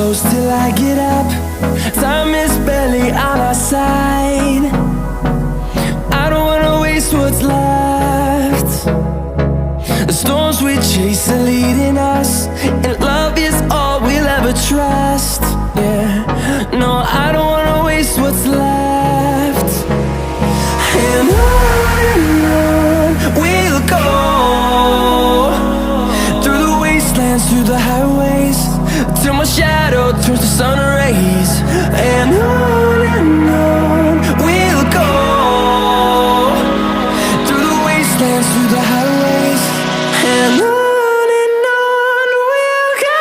close till I get up. Time is barely on our side. I don't wanna waste what's left. The storms we chase are leading us, and love is all we'll ever trust. Yeah, no, I don't wanna waste what's left. And on we'll go, through the wastelands, through the highways, till my shadow turns to sun rays. And on we'll go, through the wastelands, through the highways, and on we'll go.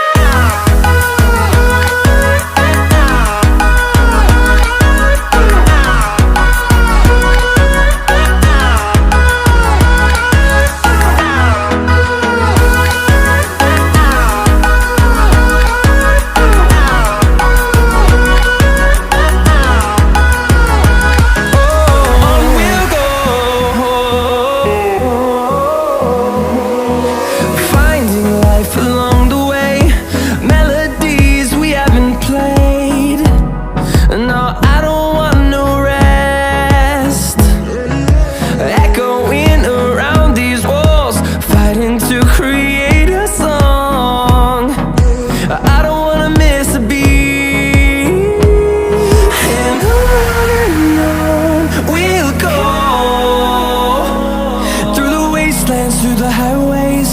Through the highways,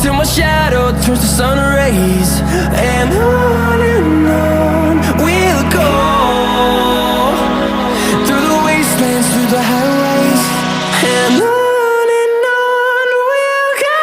till my shadow turns to sun rays. And on we'll go, through the wastelands, through the highways, and on we'll go.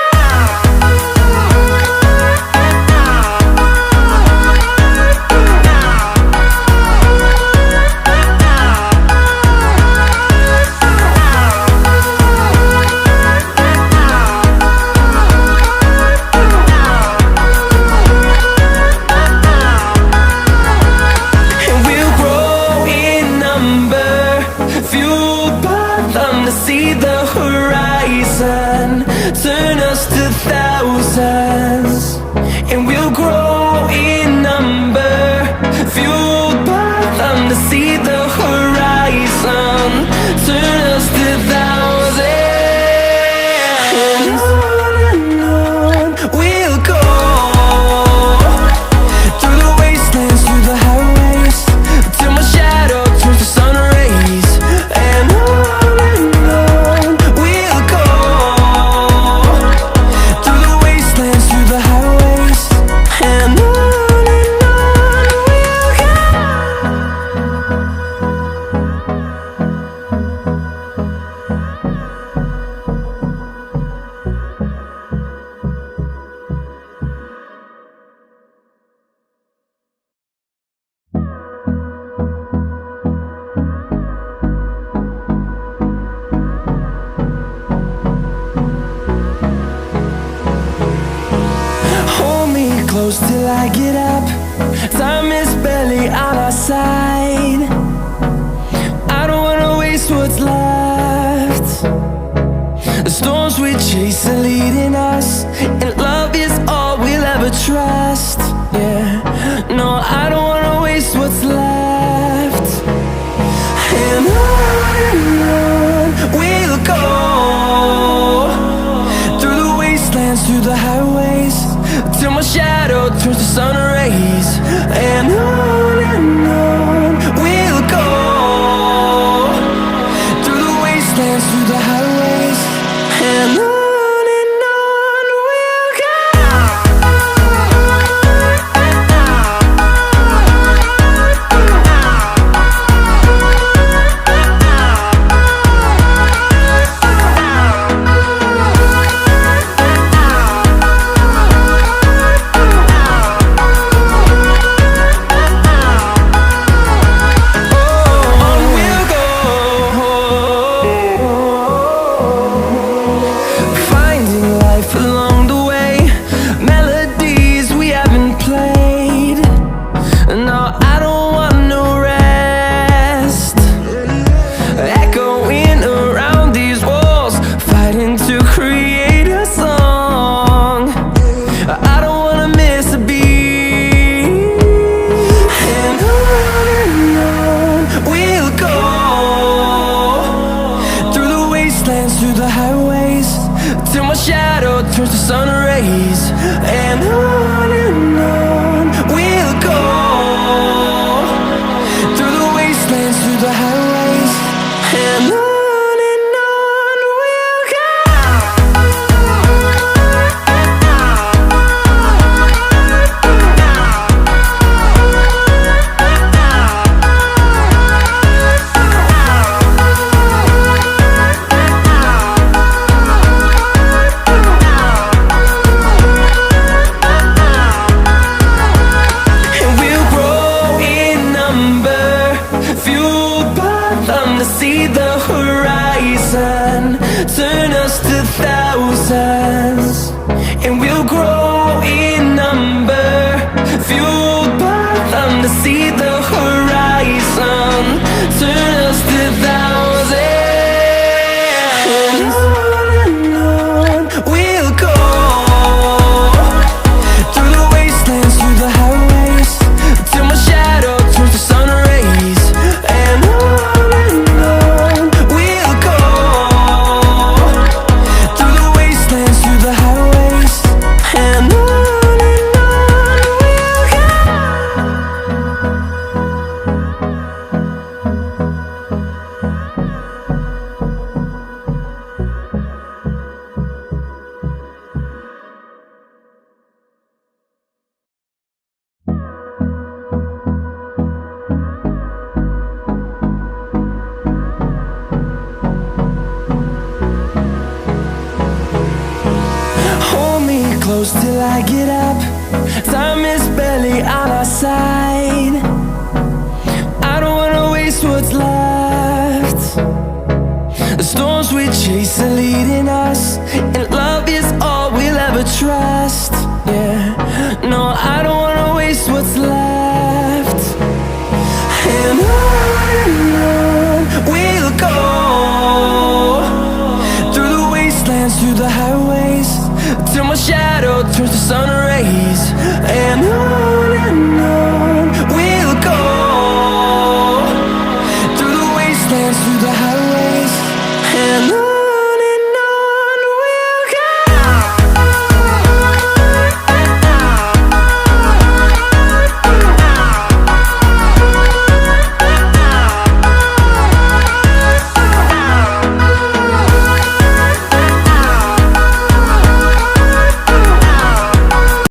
See the horizon turn us to thousands, and we'll grow in number, fueled by them. To see the horizon turn us to thousands, and on we'll go, through the wastelands, through the highways, till my shadow turns to sun rays. And close till I get up. Time is barely on our side. I don't wanna waste what's left. The storms we chase are leading us, and love is all we'll ever trust. Yeah, no, I don't wanna waste what's left. And on we'll go, through the wastelands, through the highways, till my shadow turns to sun rays. And on we'll go, through the wastelands, through the highways, and on we'll go. and on we'll go, through the wastelands, through the highways, and on we'll go. To see the horizon turn us to thousands, and we'll grow in number, fueled by them. To see the horizon turn us to thousands, and on we'll go, through the wastelands, through the highways, till my shadow turns to sun rays, and on close till I get up. Time is barely on our side. I don't wanna waste what's left. The storms we chase are leading us, and love is all we'll ever trust. Yeah, no, I don't